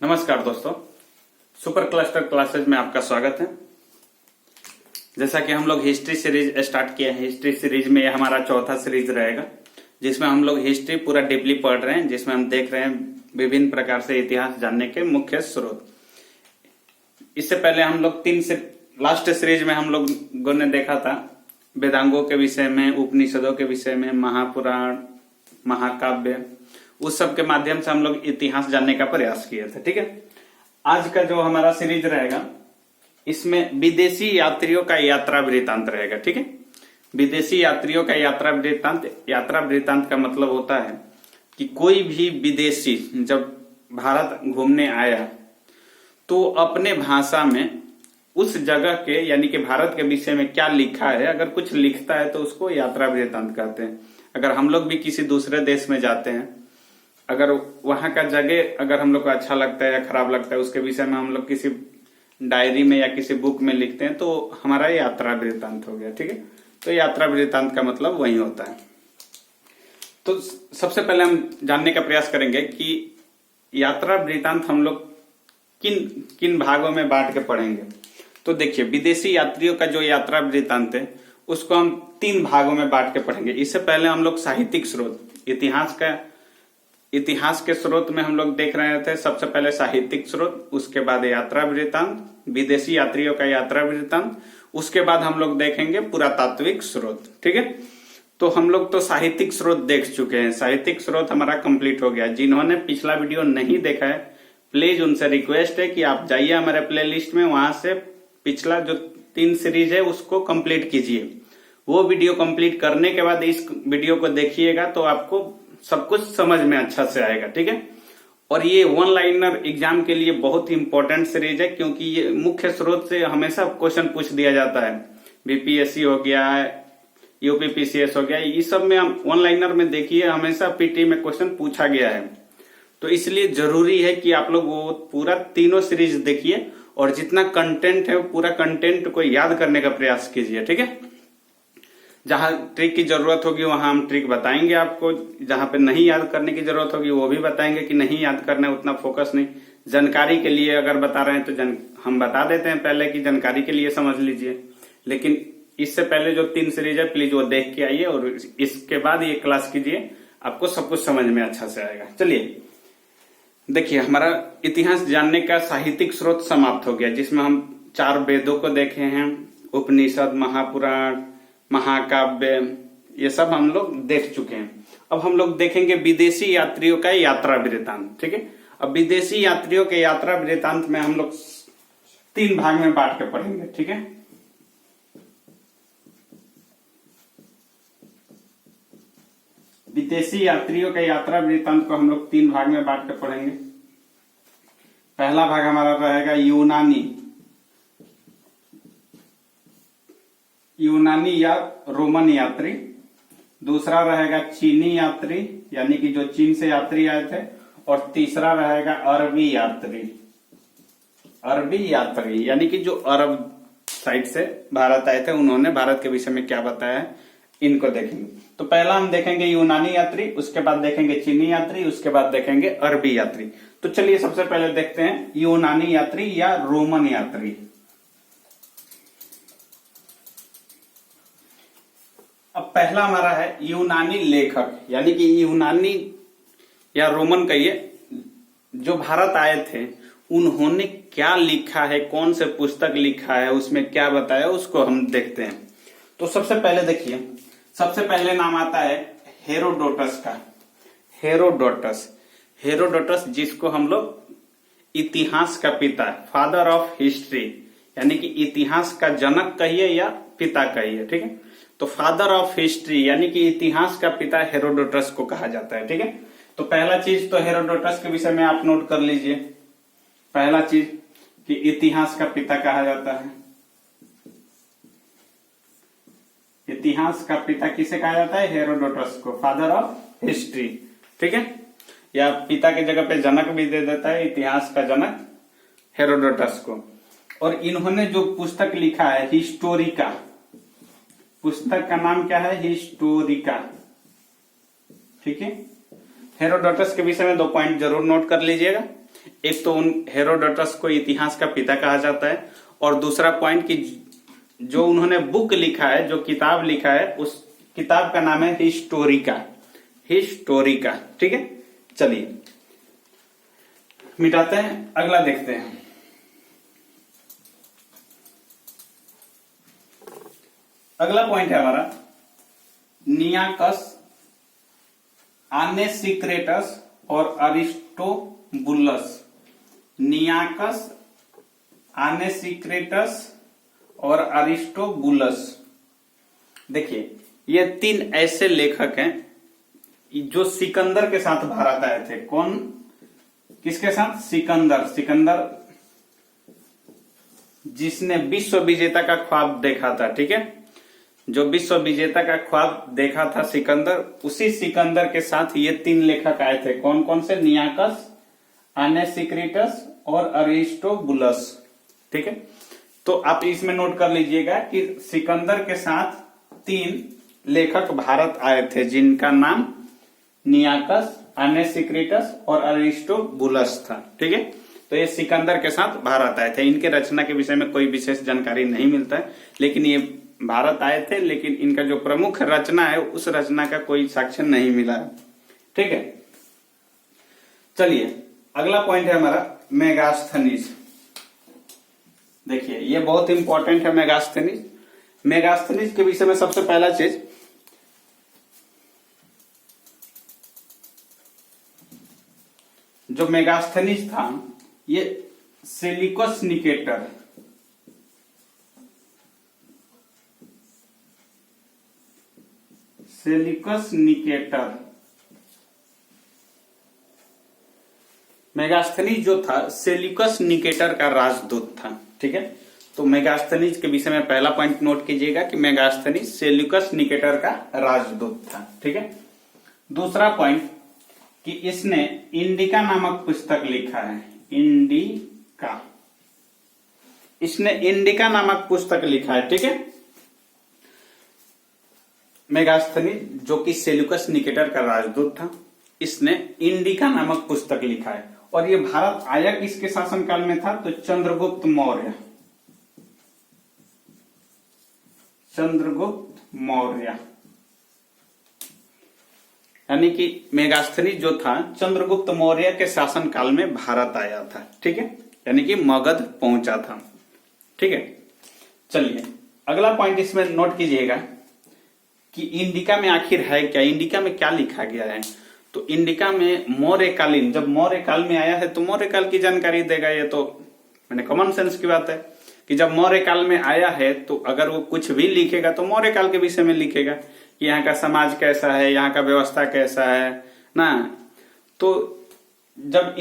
नमस्कार दोस्तों, super cluster classes में आपका स्वागत है। जैसा कि हम लोग हिस्ट्री सीरीज स्टार्ट किए हैं, हिस्ट्री सीरीज में यह हमारा चौथा सीरीज रहेगा, जिसमें हम लोग हिस्ट्री पूरा डीपली पढ़ रहे हैं, जिसमें हम देख रहे हैं विभिन्न प्रकार से इतिहास जानने के मुख्य स्रोत। इससे पहले हम लोग लास्ट सीरीज में हम लोगों ने देखा था वेदांगों के विषय में, उपनिषदों के विषय में, महापुराण, महाकाव्य, उस सब के माध्यम से हम लोग इतिहास जानने का प्रयास किए थे। ठीक है, आज का जो हमारा सीरीज रहेगा इसमें विदेशी यात्रियों का यात्रा वृत्तांत रहेगा। ठीक है, विदेशी यात्रियों का यात्रा वृत्तांत का मतलब होता है कि कोई भी विदेशी जब भारत घूमने आया तो अपने भाषा में उस जगह के यानी कि भारत के विषय में क्या लिखा है, अगर कुछ लिखता है तो उसको यात्रा वृत्तांत कहते हैं। अगर हम लोग भी किसी दूसरे देश में जाते हैं, अगर वहां का जगह अगर हम लोग को अच्छा लगता है या खराब लगता है, उसके विषय में हम लोग किसी डायरी में या किसी बुक में लिखते हैं तो हमारा यात्रा वृत्तांत हो गया। ठीक है, तो यात्रा वृत्तांत का मतलब वही होता है। तो सबसे पहले हम जानने का प्रयास करेंगे कि यात्रा वृत्तांत हम लोग किन किन भागों में बांट के पढ़ेंगे। तो देखिए, विदेशी यात्रियों का जो यात्रा वृत्तांत है उसको हम 3 भागों में बांट के पढ़ेंगे। इससे पहले हम लोग साहित्यिक स्रोत, इतिहास के स्रोत में हम लोग देख रहे थे। सबसे पहले साहित्यिक स्रोत, उसके बाद यात्रा वृत्तांत, विदेशी यात्रियों का यात्रा वृत्तांत, उसके बाद हम लोग देखेंगे पुरातात्विक स्रोत। ठीक है, तो हम लोग तो साहित्यिक स्रोत देख चुके हैं, साहित्यिक स्रोत हमारा कंप्लीट हो गया। जिन्होंने पिछला वीडियो नहीं देखा है, प्लीज उनसे रिक्वेस्ट है कि आप जाइए हमारे प्ले लिस्ट में, वहां से पिछला जो 3 सीरीज है उसको कंप्लीट कीजिए। वो वीडियो कंप्लीट करने के बाद इस वीडियो को देखिएगा तो आपको सब कुछ समझ में अच्छा से आएगा। ठीक है, और ये 1 लाइनर एग्जाम के लिए बहुत ही इंपॉर्टेंट सीरीज है, क्योंकि ये मुख्य स्रोत से हमेशा क्वेश्चन पूछ दिया जाता है। बीपीएससी हो गया, यूपीपीसीएस हो गया, ये सब में हम 1 लाइनर में देखिए हमेशा पीटी में क्वेश्चन पूछा गया है। तो इसलिए जरूरी है कि आप लोग वो पूरा तीनों सीरीज देखिए और जितना कंटेंट है पूरा कंटेंट को याद करने का प्रयास कीजिए। ठीक है, जहां ट्रिक की जरूरत होगी वहां हम ट्रिक बताएंगे आपको, जहां पे नहीं याद करने की जरूरत होगी वो भी बताएंगे कि नहीं याद करना है, उतना फोकस नहीं। जानकारी के लिए अगर बता रहे हैं तो हम बता देते हैं पहले कि जानकारी के लिए समझ लीजिए, लेकिन इससे पहले जो 3 सीरीज है प्लीज वो देख के आइए और इसके बाद ये क्लास कीजिए, आपको सब कुछ समझ में अच्छा से आएगा। चलिए देखिए, हमारा इतिहास जानने का साहित्यिक स्रोत समाप्त हो गया, जिसमें हम 4 वेदों को देखे हैं, उपनिषद, महापुराण, महाकाव्य, ये सब हम लोग देख चुके हैं। अब हम लोग देखेंगे विदेशी यात्रियों का यात्रा वृत्तांत। ठीक है, अब विदेशी यात्रियों के यात्रा वृत्तांत में हम लोग 3 भाग में बांट के पढ़ेंगे। ठीक है, विदेशी यात्रियों के यात्रा वृत्तांत को हम लोग 3 भाग में बांट के पढ़ेंगे। पहला भाग हमारा रहेगा यूनानी या रोमन यात्री, दूसरा रहेगा चीनी यात्री यानी कि जो चीन से यात्री आए थे, और तीसरा रहेगा अरबी यात्री यानी कि जो अरब साइड से भारत आए थे, उन्होंने भारत के विषय में क्या बताया है, इनको देखेंगे। तो पहला हम देखेंगे यूनानी यात्री, उसके बाद देखेंगे चीनी यात्री, उसके बाद देखेंगे अरबी यात्री। तो चलिए सबसे पहले देखते हैं यूनानी यात्री या रोमन यात्री। अब पहला हमारा है यूनानी लेखक, यानी कि यूनानी या रोमन कहिए, जो भारत आए थे उन्होंने क्या लिखा है, कौन से पुस्तक लिखा है, उसमें क्या बताया, उसको हम देखते हैं। तो सबसे पहले देखिए, सबसे पहले नाम आता है हेरोडोटस का। हेरोडोटस जिसको हम लोग इतिहास का पिता, फादर ऑफ हिस्ट्री यानी कि इतिहास का जनक कहिए या पिता कहिए। ठीक है, तो फादर ऑफ हिस्ट्री यानी कि इतिहास का पिता हेरोडोटस को कहा जाता है। ठीक है, तो पहला चीज तो हेरोडोटस के विषय में आप नोट कर लीजिए। पहला चीज कि इतिहास का पिता कहा जाता है। इतिहास का पिता किसे कहा जाता है? हेरोडोटस को, फादर ऑफ हिस्ट्री। ठीक है, या पिता की जगह पे जनक भी दे देता है, इतिहास का जनक हेरोडोटस को। और इन्होंने जो पुस्तक लिखा है हिस्टोरिका, पुस्तक का नाम क्या है? हिस्टोरिका। ठीक है, हेरोडोटस के विषय में 2 पॉइंट जरूर नोट कर लीजिएगा। एक तो उन हेरोडोटस को इतिहास का पिता कहा जाता है, और दूसरा पॉइंट कि जो उन्होंने बुक लिखा है, जो किताब लिखा है, उस किताब का नाम है हिस्टोरिका। हिस्टोरिका, ठीक है। चलिए मिटाते हैं, अगला देखते हैं। अगला पॉइंट है हमारा नियाकस, आनेसिक्रेटस और अरिस्टोबुलस। नियाकस, आनेसिक्रेटस और अरिस्टोबुलस। देखिए ये तीन ऐसे लेखक हैं जो सिकंदर के साथ भारत आए थे। कौन, किसके साथ? सिकंदर। सिकंदर जिसने विश्व विजेता का ख्वाब देखा था, ठीक है, जो विश्व विजेता का ख्वाब देखा था सिकंदर, उसी सिकंदर के साथ ये तीन लेखक आए थे। कौन कौन से? नियाकस, आनेसिक्रेटस और अरिस्टोबुलस, ठीक है। तो आप इसमें नोट कर लीजिएगा कि सिकंदर के साथ तीन लेखक भारत आए थे, जिनका नाम नियाकस, आनेसिक्रेटस और अरिस्टोबुलस था, ठीक है। तो ये सिकंदर के साथ भारत आए थे। इनके रचना के विषय में कोई विशेष जानकारी नहीं मिलता है, लेकिन ये भारत आए थे, लेकिन इनका जो प्रमुख रचना है उस रचना का कोई साक्ष्य नहीं मिला है, ठीक है। चलिए अगला पॉइंट है हमारा मेगास्थनीज। देखिए ये बहुत इंपॉर्टेंट है मेगास्थनीज। मेगास्थनीज के विषय में सबसे पहला चीज, जो मेगास्थनीज था ये Seleucus Nicator, Seleucus Nicator, Megasthenes जो था सेल्यूकस निकेटर का राजदूत था, ठीक है। तो मेगास्थनीज के विषय में पहला पॉइंट नोट कीजिएगा कि मेगास्थनीज सेल्यूकस निकेटर का राजदूत था, ठीक है। दूसरा पॉइंट कि इसने इंडिका नामक पुस्तक लिखा है। इंडिका, इसने इंडिका नामक पुस्तक लिखा है, ठीक है। मेगास्थनीज जो कि सेल्यूकस निकेटर का राजदूत था, इसने इंडिका नामक पुस्तक लिखा है। और ये भारत आया किसके शासनकाल में था? तो चंद्रगुप्त मौर्य, चंद्रगुप्त मौर्य, यानी कि मेगास्थनीज जो था चंद्रगुप्त मौर्य के शासनकाल में भारत आया था, ठीक है, यानी कि मगध पहुंचा था, ठीक है। चलिए अगला पॉइंट इसमें नोट कीजिएगा कि इंडिका में आखिर है क्या, इंडिका में क्या लिखा गया है। तो इंडिका में मौर्यकालीन, जब मौर्यकाल में आया है तो मौर्यकाल की जानकारी देगा। ये तो मैंने कॉमन सेंस की बात है कि जब मौर्यकाल में आया है तो अगर वो कुछ भी लिखेगा तो मौर्यकाल के विषय में लिखेगा कि यहाँ का समाज कैसा है, यहाँ का व्यवस्था कैसा है ना। तो जब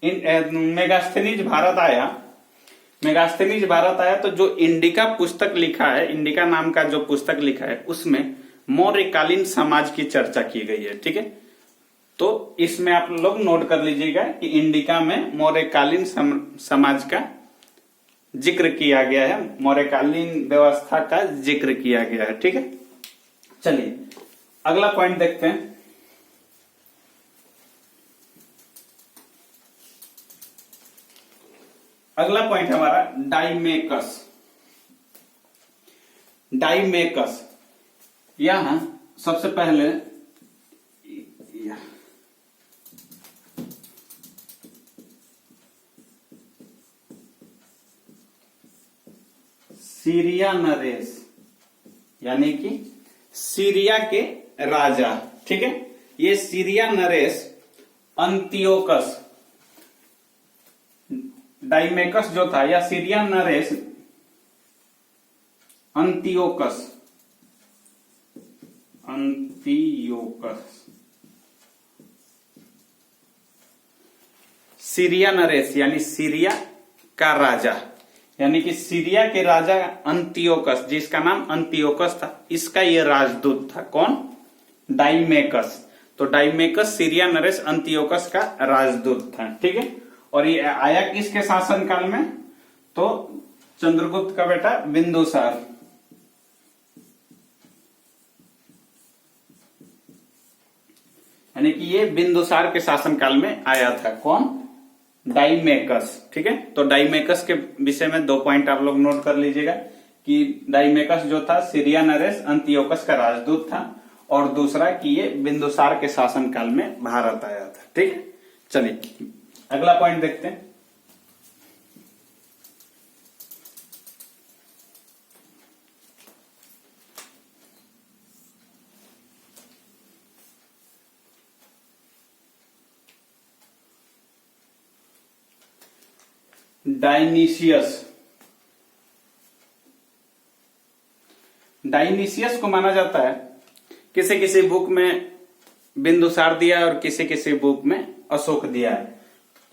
मेगास्थनीज भारत आया, मेगास्थनीज भारत आया तो जो इंडिका पुस्तक लिखा है, इंडिका नाम का जो पुस्तक लिखा है उसमें मौर्यकालीन समाज की चर्चा की गई है, ठीक है। तो इसमें आप लोग नोट कर लीजिएगा कि इंडिका में मौर्यकालीन समाज का जिक्र किया गया है, मौर्यकालीन व्यवस्था का जिक्र किया गया है, ठीक है। चलिए अगला पॉइंट देखते हैं। अगला पॉइंट हमारा डाइमेकस। डाइमेकस यहां सबसे पहले सीरिया नरेश, यानी कि सीरिया के राजा, ठीक है। ये सीरिया नरेश अंतियोकस, डाइमेकस जो था या सीरिया नरेश अंतियोकस, अंतियोकस, सीरिया नरेश यानी सीरिया का राजा, यानी कि सीरिया के राजा अंतियोकस, जिसका नाम अंतियोकस था, इसका ये राजदूत था। कौन? डाइमेकस। तो डाइमेकस सीरिया नरेश अंतियोकस का राजदूत था, ठीक है। और ये आया किसके शासनकाल में? तो चंद्रगुप्त का बेटा बिंदुसार, यानी कि ये बिंदुसार के शासनकाल में आया था। कौन? डाइमेकस। ठीक है, तो डाइमेकस के विषय में 2 पॉइंट आप लोग नोट कर लीजिएगा कि डाइमेकस जो था सीरिया नरेश अंतियोकस का राजदूत था, और दूसरा कि ये बिंदुसार के शासनकाल में भारत आया था। ठीक है, चलिए अगला पॉइंट देखते हैं। डायनीसियस। डायनीसियस को माना जाता है, किसी किसी बुक में बिंदुसार दिया है और किसी किसी बुक में अशोक दिया है,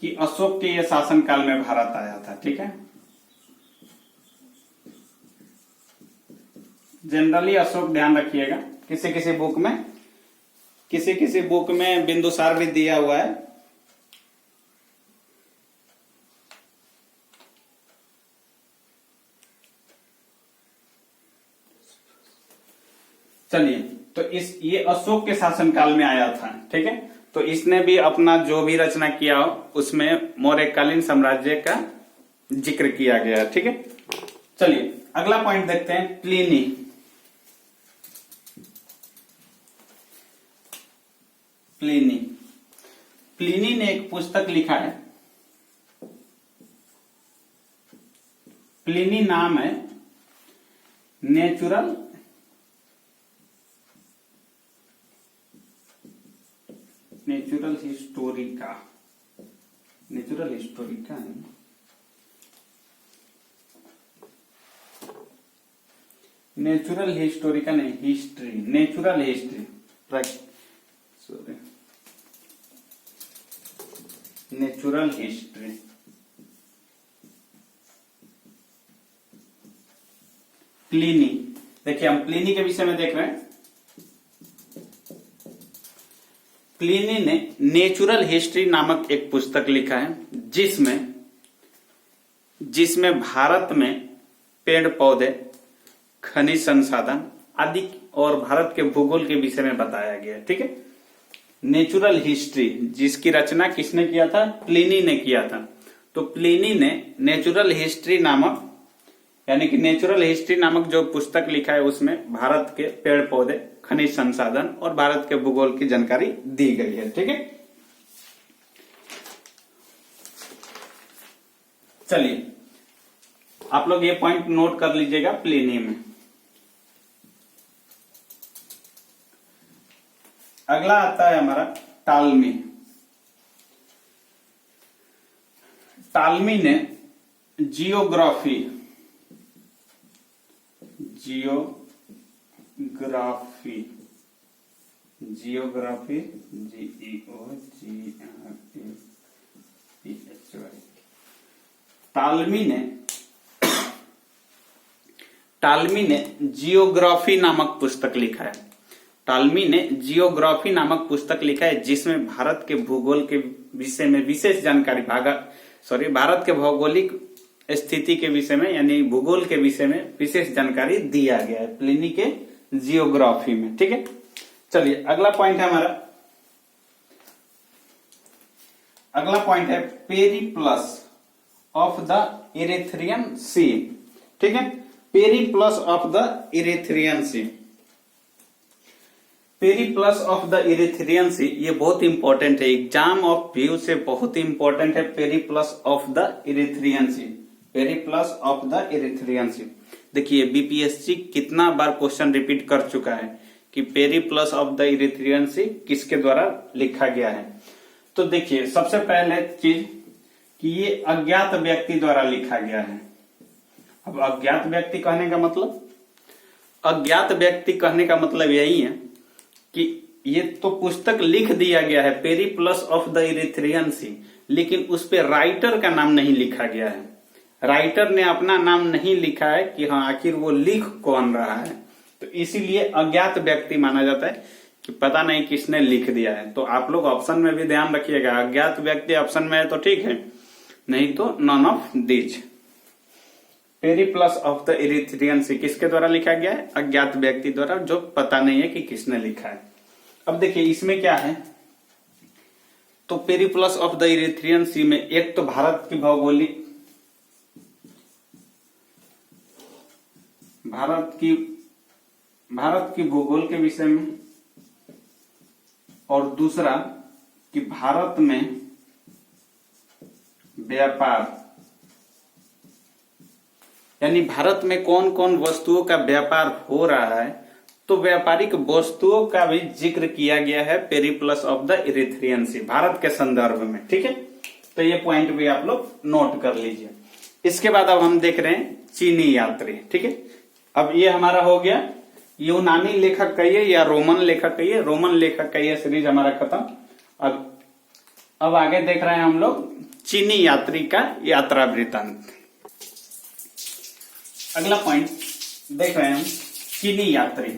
कि अशोक के ये शासनकाल में भारत आया था। ठीक है, जनरली अशोक ध्यान रखिएगा। किसी किसी बुक में बिंदुसार भी दिया हुआ है। चलिए, तो ये अशोक के शासनकाल में आया था। ठीक है, तो इसने भी अपना जो भी रचना किया हो उसमें मौर्यकालीन साम्राज्य का जिक्र किया गया। ठीक है, चलिए अगला पॉइंट देखते हैं। प्लिनी। प्लिनी ने एक पुस्तक लिखा है। प्लिनी नाम है नेचुरल हिस्टोरिका। नेचुरल हिस्टोरिका है, नेचुरल हिस्टोरिका नहीं, history, natural history, sorry, natural history. Pliny, देखिए हम प्लिनी के विषय में देख रहे हैं। प्लिनी ने नेचुरल हिस्ट्री नामक एक पुस्तक लिखा है, जिसमें भारत में पेड़ पौधे, खनिज संसाधन आदि और भारत के भूगोल के विषय में बताया गया है। ठीक है, नेचुरल हिस्ट्री, जिसकी रचना किसने किया था? प्लिनी ने किया था। तो प्लिनी ने नेचुरल हिस्ट्री नामक, यानी कि नेचुरल हिस्ट्री नामक जो पुस्तक लिखा है उसमें भारत के पेड़ पौधे, खनिज संसाधन और भारत के भूगोल की जानकारी दी गई है। ठीक है, चलिए आप लोग ये पॉइंट नोट कर लीजिएगा प्लिनी में। अगला आता है हमारा टालमी। टालमी ने जियोग्राफी टालमी ने जियोग्राफी नामक पुस्तक लिखा है। टालमी ने जियोग्राफी नामक पुस्तक लिखा है, जिसमें भारत के भूगोल के विषय में विशेष जानकारी, भारत के भौगोलिक स्थिति के विषय में, यानी भूगोल के विषय में विशेष जानकारी दिया गया है प्लिनी के जियोग्राफी में। ठीक है, चलिए अगला पॉइंट है हमारा, अगला पॉइंट है Periplus of the Erythraean Sea. ठीक है, Periplus of the Erythraean Sea. Periplus of the Erythraean Sea, ये बहुत इंपॉर्टेंट है, एग्जाम ऑफ व्यू से बहुत इंपॉर्टेंट है। Periplus of the Erythraean Sea, Periplus of the Erythraean Sea. देखिए बीपीएससी कितना बार क्वेश्चन रिपीट कर चुका है कि Periplus of the Erythraean Sea किसके द्वारा लिखा गया है। तो देखिए सबसे पहले चीज कि ये अज्ञात व्यक्ति द्वारा लिखा गया है। अब अज्ञात व्यक्ति कहने का मतलब, अज्ञात व्यक्ति कहने का मतलब यही है कि ये तो पुस्तक लिख दिया गया है पेरिप्लस ऑफ द इरेथ्रियन सी, लेकिन उस पे राइटर का नाम नहीं लिखा गया है। राइटर ने अपना नाम नहीं लिखा है कि हाँ आखिर वो लिख कौन रहा है, तो इसीलिए अज्ञात व्यक्ति माना जाता है कि पता नहीं किसने लिख दिया है। तो आप लोग ऑप्शन में भी ध्यान रखिएगा, अज्ञात व्यक्ति ऑप्शन में है तो ठीक है, नहीं तो none of these. Periplus of the Erythraean Sea किसके द्वारा लिखा गया है? अज्ञात व्यक्ति द्वारा, जो पता नहीं है कि किसने लिखा है। अब देखिए इसमें क्या है तो पेरिप्लस ऑफ द इरिथ्रियन सी में एक तो भारत की भौगोलिक भारत की भूगोल के विषय में, और दूसरा कि भारत में व्यापार, यानी भारत में कौन कौन वस्तुओं का व्यापार हो रहा है, तो व्यापारिक वस्तुओं का भी जिक्र किया गया है पेरिप्लस ऑफ द इरिथ्रियन सी भारत के संदर्भ में। ठीक है, तो ये पॉइंट भी आप लोग नोट कर लीजिए। इसके बाद अब हम देख रहे हैं चीनी यात्री। ठीक है, अब ये हमारा हो गया यूनानी लेखक कहिए या रोमन लेखक कहिए, रोमन लेखक कहिए, सीरीज हमारा खत्म। अब आगे देख रहे हैं हम लोग चीनी यात्री का यात्रा वृत्तांत। अगला पॉइंट देख रहे हैं हम चीनी यात्री,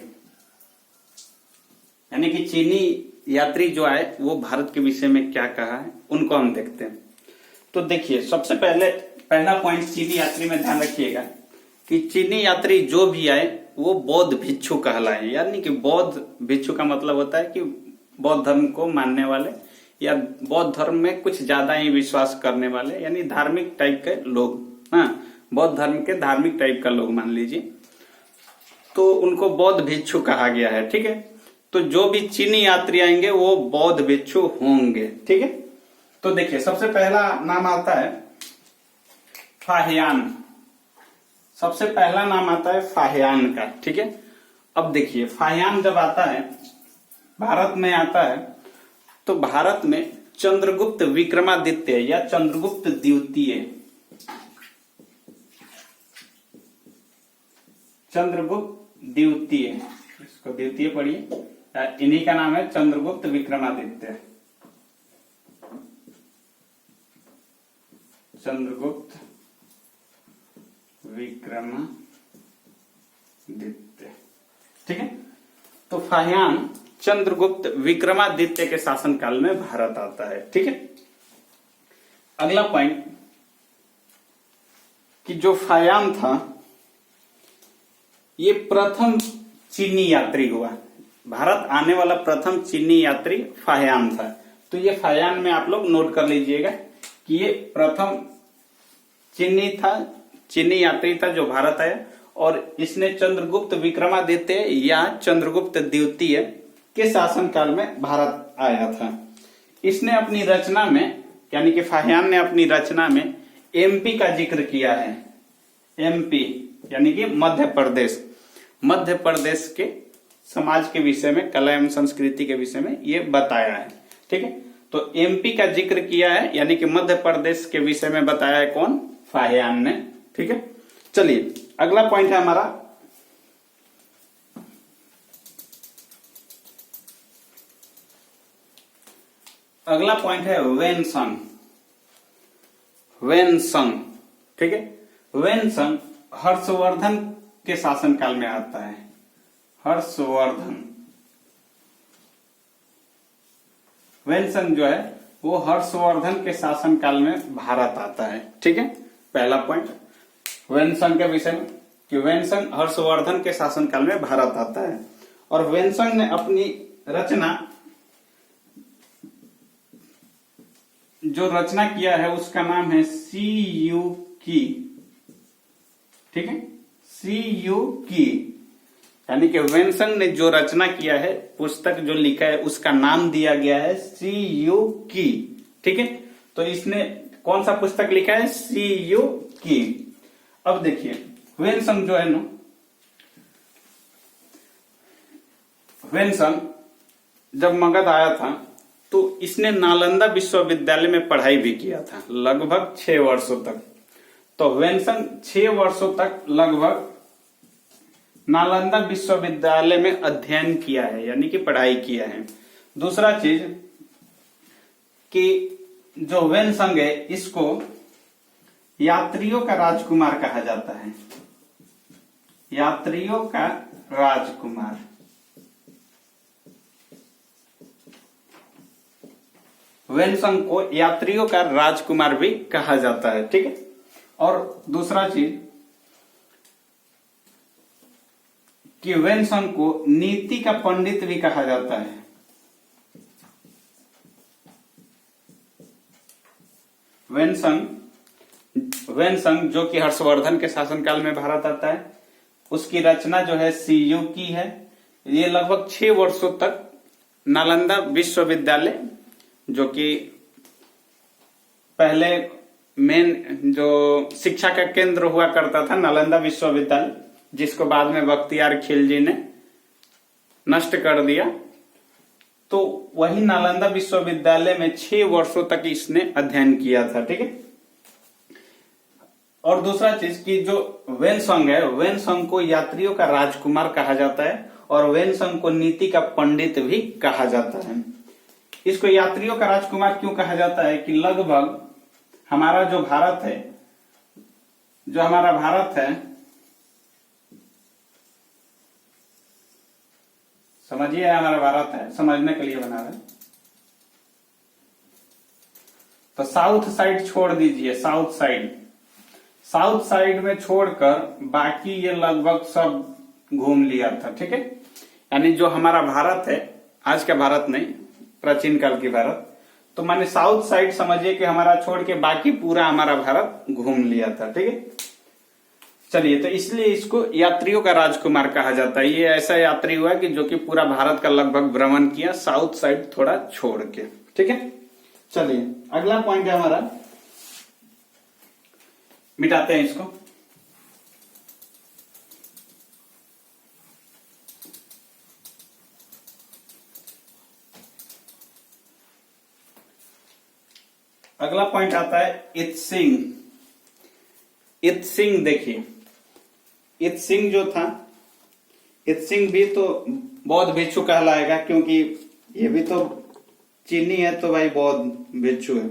यानी कि चीनी यात्री जो आए वो भारत के विषय में क्या कहा है उनको हम देखते हैं। तो देखिए, सबसे पहला पॉइंट चीनी यात्री में ध्यान रखिएगा कि चीनी यात्री जो भी आए वो बौद्ध भिक्षु कहलाए, यानी कि बौद्ध भिक्षु का मतलब होता है कि बौद्ध धर्म को मानने वाले या बौद्ध धर्म में कुछ ज्यादा ही विश्वास करने वाले, यानी धार्मिक टाइप के लोग। हाँ, बौद्ध धर्म के धार्मिक टाइप का लोग मान लीजिए, तो उनको बौद्ध भिक्षु कहा गया है। ठीक है, तो जो भी चीनी यात्री आएंगे वो बौद्ध भिक्षु होंगे। ठीक है, तो देखिए सबसे पहला नाम आता है फाहियान। सबसे पहला नाम आता है फाहियान का। ठीक है, अब देखिए फाहियान जब आता है भारत में आता है, तो भारत में चंद्रगुप्त विक्रमादित्य या चंद्रगुप्त द्वितीय, चंद्रगुप्त द्वितीय, इसको द्वितीय पढ़िए, इन्हीं का नाम है चंद्रगुप्त विक्रमादित्य। चंद्रगुप्त विक्रमादित्य। ठीक है, तो फाहियान चंद्रगुप्त विक्रमादित्य के शासनकाल में भारत आता है। ठीक है, अगला पॉइंट कि जो फाहियान था ये प्रथम चीनी यात्री हुआ। भारत आने वाला प्रथम चीनी यात्री फाहियान था। तो ये फाहियान में आप लोग नोट कर लीजिएगा कि ये प्रथम चीनी यात्री था जो भारत आया, और इसने चंद्रगुप्त विक्रमादित्य या चंद्रगुप्त द्वितीय के शासनकाल में भारत आया था। इसने अपनी रचना में, यानी कि फाहियान ने अपनी रचना में एमपी का जिक्र किया है। एमपी यानी कि मध्य प्रदेश के समाज के विषय में, कला एवं संस्कृति के विषय में ये बताया है। ठीक है, तो एमपी का जिक्र किया है, यानी कि मध्य प्रदेश के विषय में बताया है कौन? फाहियान ने। ठीक है, चलिए अगला पॉइंट है हमारा वेनसंग। ठीक है, वेनसंग हर्षवर्धन के शासनकाल में आता है। वेनसंग जो है वो हर्षवर्धन के शासनकाल में भारत आता है। ठीक है, पहला पॉइंट वेनसंग के विषय में कि वेनसंग हर्षवर्धन के शासनकाल में भारत आता है, और वेनसंग ने अपनी जो रचना किया है उसका नाम है सीयूकी। ठीक है, सीयूकी, यानी कि वेनसंग ने जो रचना किया है, पुस्तक जो लिखा है, उसका नाम दिया गया है सीयूकी। ठीक है, तो इसने कौन सा पुस्तक लिखा है? सीयूकी। अब देखिए वेनसंग जो है ना, वेनसंग जब मगध आया था तो इसने नालंदा विश्वविद्यालय में पढ़ाई भी किया था लगभग 6 वर्षों तक। तो वेनसंग 6 वर्षों तक लगभग नालंदा विश्वविद्यालय में अध्ययन किया है, यानी कि पढ़ाई किया है। दूसरा चीज कि जो वेनसंग है इसको यात्रियों का राजकुमार कहा जाता है। यात्रियों का राजकुमार। वेनसंग को यात्रियों का राजकुमार भी कहा जाता है। ठीक है, और दूसरा चीज कि वेनसंग को नीति का पंडित भी कहा जाता है। वेनसंग जो कि हर्षवर्धन के शासनकाल में भारत आता है, उसकी रचना जो है सीयू की है। ये लगभग 6 वर्षों तक नालंदा विश्वविद्यालय, जो कि पहले मेन जो शिक्षा का केंद्र हुआ करता था, नालंदा विश्वविद्यालय, जिसको बाद में बख्तियार खिलजी ने नष्ट कर दिया, तो वही नालंदा विश्वविद्यालय में 6 वर्षों तक इसने अध्ययन किया था। ठीक है। और दूसरा चीज कि जो वेनसंग है, वेनसंग को यात्रियों का राजकुमार कहा जाता है और वेनसंग को नीति का पंडित भी कहा जाता है। इसको यात्रियों का राजकुमार क्यों कहा जाता है कि लगभग हमारा जो भारत है, समझिए, हमारा भारत है, समझने के लिए बना रहे, तो साउथ साइड छोड़ दीजिए, साउथ साइड में छोड़कर बाकी ये लगभग सब घूम लिया था। ठीक है। यानी जो हमारा भारत है, आज का भारत नहीं, प्राचीन काल की भारत, तो माने साउथ साइड समझिए कि हमारा छोड़ के बाकी पूरा हमारा भारत घूम लिया था। ठीक है। चलिए, तो इसलिए इसको यात्रियों का राजकुमार कहा जाता है। ये ऐसा यात्री हुआ कि जो कि पूरा भारत का लगभग भ्रमण किया, साउथ साइड थोड़ा छोड़ के। ठीक है। चलिए, अगला पॉइंट है हमारा, मिटाते हैं इसको। अगला पॉइंट आता है इत्सिंग। देखिए, इत्सिंग जो था, इत्सिंग भी तो बौद्ध भिक्षु कहलाएगा, क्योंकि ये भी तो चीनी है, तो भाई बौद्ध भिक्षु है।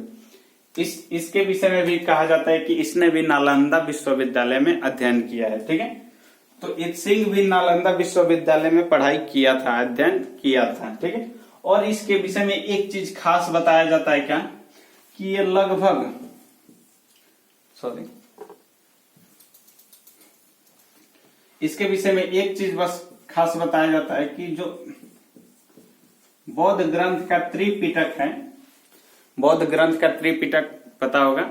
इसके विषय में भी कहा जाता है कि इसने भी नालंदा विश्वविद्यालय में अध्ययन किया है। ठीक है। तो इत्सिंग भी नालंदा विश्वविद्यालय में पढ़ाई किया था, अध्ययन किया था। ठीक है। और इसके विषय में एक चीज खास बताया जाता है, क्या कि ये लगभग इसके विषय में एक चीज बस खास बताया जाता है कि जो बौद्ध ग्रंथ का त्रिपिटक है, बौद्ध ग्रंथ का त्रिपिटक पता होगा,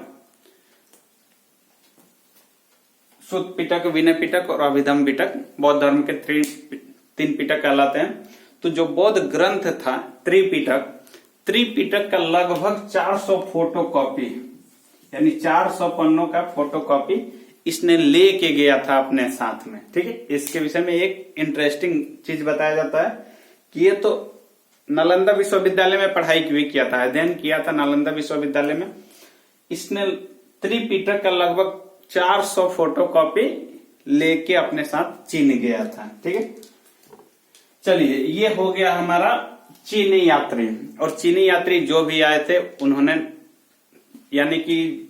सुत्त पिटक, विनय पिटक और अभिधम्म पिटक, बौद्ध धर्म के 3 पिटक कहलाते हैं। तो जो बौद्ध ग्रंथ था त्रिपिटक का लगभग 400 फोटोकॉपी, यानी 400 पन्नों का फोटोकॉपी इसने लेके गया था अपने साथ में। ठीक है। इसके विषय में एक इंटरेस्टिंग चीज बताया जाता है कि ये तो नालंदा विश्वविद्यालय में पढ़ाई भी किया था, अध्ययन किया था नालंदा विश्वविद्यालय में। इसने त्रिपिटक का लगभग 400 फोटोकॉपी लेके अपने साथ चीन गया था। ठीक है। चलिए, ये हो गया हमारा चीनी यात्री। और चीनी यात्री जो भी आए थे, उन्होंने यानी कि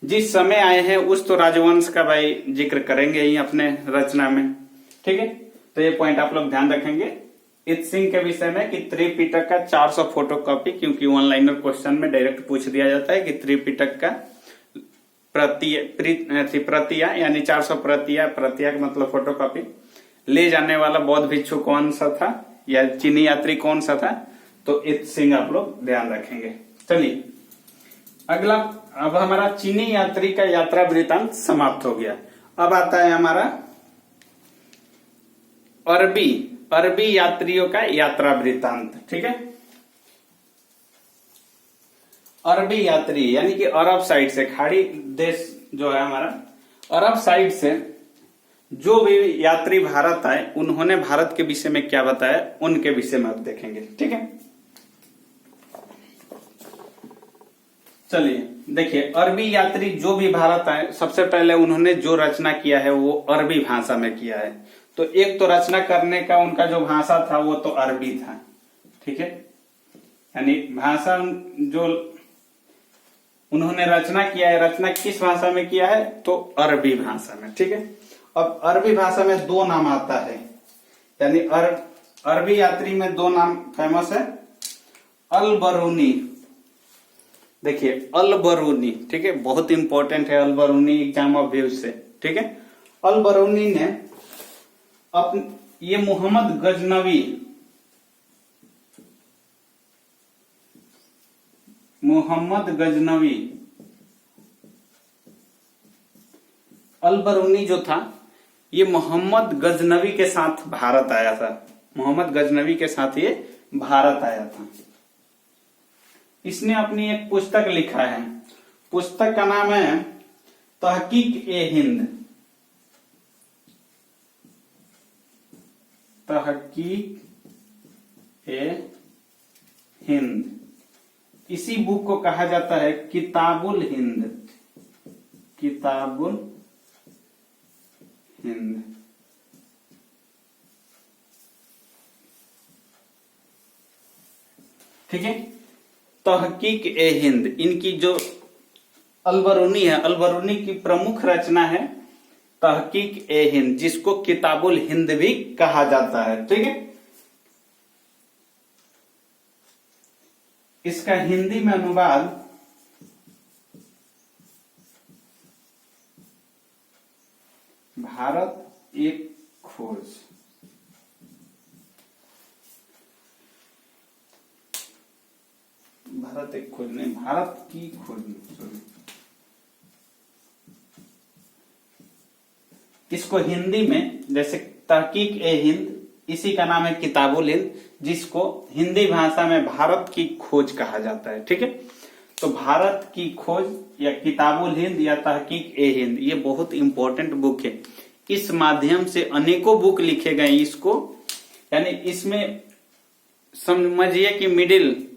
जिस समय आए हैं उस तो राजवंश का भाई जिक्र करेंगे ही अपने रचना में। ठीक है। तो ये पॉइंट आप लोग ध्यान रखेंगे इत्सिंग के विषय में कि त्रिपिटक का 400 फोटोकॉपी, क्योंकि ऑनलाइनर क्वेश्चन में डायरेक्ट पूछ दिया जाता है कि त्रिपिटक का प्रतियां यानी 400 प्रतियां का मतलब फोटोकॉपी ले जाने वाला बौद्ध भिक्षु कौन सा था या चीनी यात्री कौन सा था, तो इत्सिंग आप लोग ध्यान रखेंगे। चलिए, अगला, अब हमारा चीनी यात्री का यात्रा वृत्तांत समाप्त हो गया। अब आता है हमारा अरबी यात्रियों का यात्रा वृत्तांत। ठीक है। अरबी यात्री यानी कि अरब साइड से, खाड़ी देश जो है हमारा, अरब साइड से जो भी यात्री भारत आए, उन्होंने भारत के विषय में क्या बताया, उनके विषय में अब देखेंगे। ठीक है। चलिए, देखिए, अरबी यात्री जो भी भारत आए, सबसे पहले उन्होंने जो रचना किया है वो अरबी भाषा में किया है। तो एक तो रचना करने का उनका जो भाषा था वो तो अरबी था। ठीक है। यानी भाषा जो उन्होंने रचना किया है, रचना किस भाषा में किया है, तो अरबी भाषा में। ठीक है। अब अरबी भाषा में 2 नाम आता है, यानी अरबी यात्री में 2 नाम फेमस है। अल बरूनी, देखिए अल बरूनी, ठीक है, बहुत इंपॉर्टेंट है अल बरूनी एग्जाम ऑफ व्यूज से। ठीक है। अल बरूनी ने ये मोहम्मद गजनवी अल बरूनी जो था ये मोहम्मद गजनवी के साथ भारत आया था। मोहम्मद गजनवी के साथ ये भारत आया था। इसने अपनी एक पुस्तक लिखा है, पुस्तक का नाम है तहकीक ए हिंद। तहकीक ए हिंद। इसी बुक को कहा जाता है किताबुल हिंद। किताबुल हिंद। ठीक है, तहकीक ए हिंद इनकी जो अल बरूनी है, अल बरूनी की प्रमुख रचना है तहकीक ए हिंद, जिसको किताबुल हिंद भी कहा जाता है। ठीक है, इसका हिंदी में अनुवाद भारत एक खोज। भारत एक खोज नहीं, भारत की खोज। इसको हिंदी में जैसे तहकीक ए हिंद, इसी का नाम है किताबुल हिंद, जिसको हिंदी भाषा में भारत की खोज कहा जाता है। ठीक है, तो भारत की खोज या किताबुल हिंद या तहकीक ए हिंद ये बहुत इंपॉर्टेंट बुक है। इस माध्यम से अनेकों बुक लिखे गए इसको, यानी इसमें समझिए कि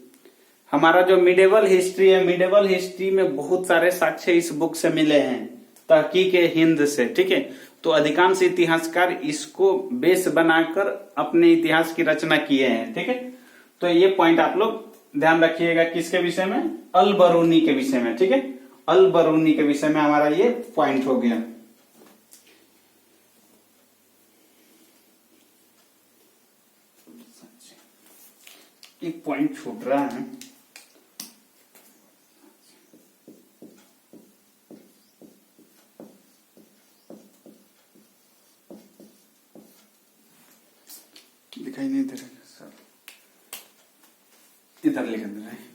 हमारा जो मिडेवल हिस्ट्री है, मिडेवल हिस्ट्री में बहुत सारे साक्ष्य इस बुक से मिले हैं, तहकीक ए हिंद से। ठीक है, तो अधिकांश इतिहासकार इसको बेस बनाकर अपने इतिहास की रचना किए हैं। ठीक है, तो ये पॉइंट आप लोग ध्यान रखिएगा किसके विषय में, अल बरूनी के विषय में। ठीक है, अल बरूनी के विषय में हमारा ये पॉइंट हो गया। एक पॉइंट छूट रहा है, दिखाई नहीं दे रहा सर, इधर लिख दे रहे हैं।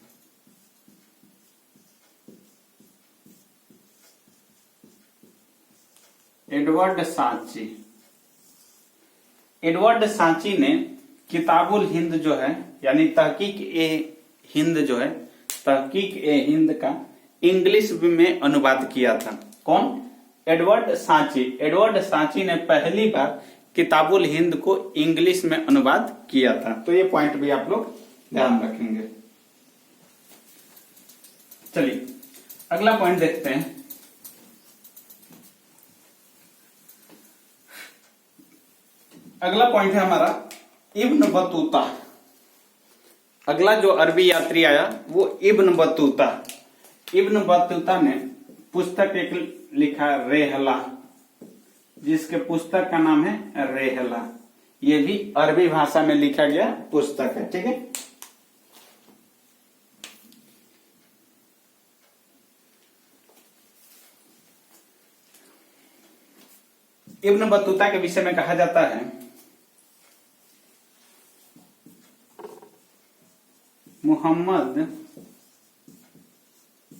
एडवर्ड सांची, एडवर्ड सांची ने किताबुल हिंद जो है यानी तहकीक ए हिंद जो है, तहकीक ए हिंद का इंग्लिश में अनुवाद किया था। कौन? एडवर्ड सांची। एडवर्ड सांची ने पहली बार किताबुल हिंद को इंग्लिश में अनुवाद किया था। तो ये पॉइंट भी आप लोग ध्यान रखेंगे। चलिए अगला पॉइंट देखते हैं। अगला पॉइंट है हमारा इब्न बतूता। अगला जो अरबी यात्री आया वो इब्न बतूता। इब्न बतूता ने पुस्तक एक लिखा रेहला, जिसके पुस्तक का नाम है रेहला। ये भी अरबी भाषा में लिखा गया पुस्तक है। ठीक है, इब्न बतूता के विषय में कहा जाता है मोहम्मद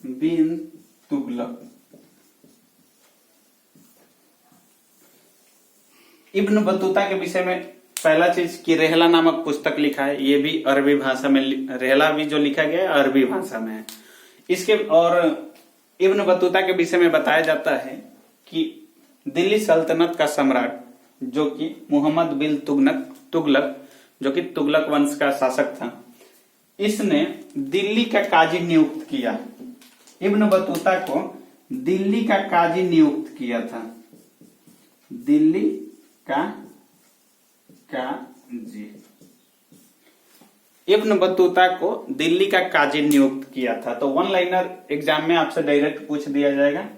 बिन तुगलक। इब्न बतूता के विषय में पहला चीज कि रेहला नामक पुस्तक लिखा है, ये भी अरबी भाषा में, रेहला भी जो लिखा गया है अरबी भाषा में है। इसके और इब्न बतूता के विषय में बताया जाता है कि दिल्ली सल्तनत का सम्राट जो कि मोहम्मद बिन तुगलक जो कि तुगलक वंश का शासक था, इसने दिल्ली का काजी नियुक्त किया। इब्न बतूता को दिल्ली का काजी नियुक्त किया था। दिल्ली का काजी, इब्न बतूता को दिल्ली का काजी नियुक्त किया था। तो वन लाइनर एग्जाम में आपसे डायरेक्ट पूछ दिया जाएगा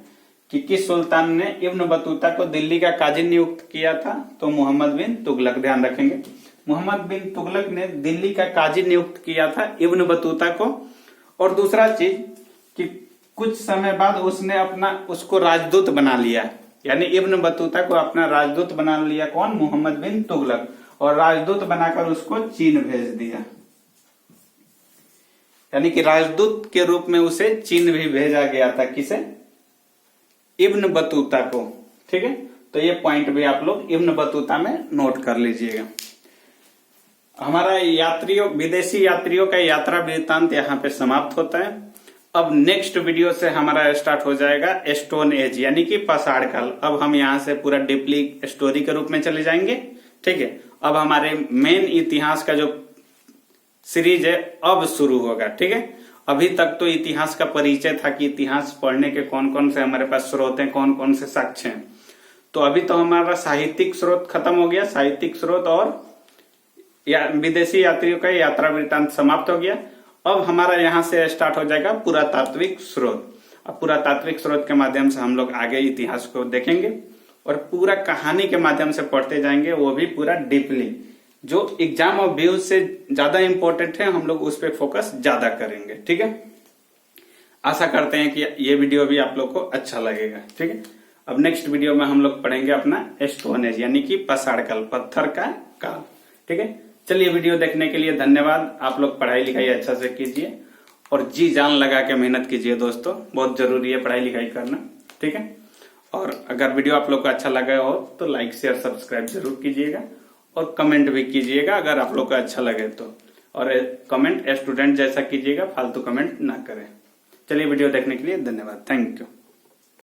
कि किस सुल्तान ने इब्न बतूता को दिल्ली का काजी नियुक्त किया था, तो मोहम्मद बिन तुगलक। ध्यान रखेंगे, मोहम्मद बिन तुगलक ने दिल्ली का काजी नियुक्त किया था इब्न बतूता को। और दूसरा चीज कि कुछ समय बाद उसने उसको राजदूत बना लिया, यानी इब्न बतूता को अपना राजदूत बना लिया। कौन? मोहम्मद बिन तुगलक। और राजदूत बनाकर उसको चीन भेज दिया, यानी कि राजदूत के रूप में उसे चीन भी भेजा गया था। किसे? इब्न बतूता को। ठीक है, तो ये पॉइंट भी आप लोग इब्न बतूता में नोट कर लीजिएगा। हमारा विदेशी यात्रियों का यात्रा वृत्तांत यहाँ पे समाप्त होता है। अब नेक्स्ट वीडियो से हमारा स्टार्ट हो जाएगा स्टोन एज यानी कि पाषाण काल। अब हम यहाँ से पूरा डीपली स्टोरी के रूप में चले जाएंगे। ठीक है, अब हमारे मेन इतिहास का जो सीरीज है अब शुरू होगा। ठीक है, अभी तक तो इतिहास का परिचय था कि इतिहास पढ़ने के कौन कौन से हमारे पास स्रोत हैं, कौन कौन से साक्ष्य हैं। तो अभी तो हमारा साहित्यिक स्रोत खत्म हो गया, साहित्यिक स्रोत और विदेशी यात्रियों का यात्रा वृत्तांत समाप्त हो गया। अब हमारा यहाँ से स्टार्ट हो जाएगा पुरातात्विक स्रोत। अब पुरातात्विक स्रोत के माध्यम से हम लोग आगे इतिहास को देखेंगे और पूरा कहानी के माध्यम से पढ़ते जाएंगे, वो भी पूरा डीपली। जो एग्जाम और व्यूज से ज्यादा इंपॉर्टेंट है, हम लोग उस पर फोकस ज्यादा करेंगे। ठीक है, आशा करते हैं कि ये वीडियो भी आप लोग को अच्छा लगेगा। ठीक है, अब नेक्स्ट वीडियो में हम लोग पढ़ेंगे अपना स्टोन एज यानी कि पाषाण काल, पत्थर का काल। ठीक है, चलिए वीडियो देखने के लिए धन्यवाद। आप लोग पढ़ाई लिखाई अच्छा से कीजिए और जी जान लगा के मेहनत कीजिए दोस्तों, बहुत जरूरी है पढ़ाई लिखाई करना। ठीक है, और अगर वीडियो आप लोग को अच्छा लगा हो तो लाइक शेयर सब्सक्राइब जरूर कीजिएगा और कमेंट भी कीजिएगा अगर आप लोग को अच्छा लगे तो। और कमेंट स्टूडेंट जैसा कीजिएगा, फालतू कमेंट ना करें। चलिए वीडियो देखने के लिए धन्यवाद, थैंक यू।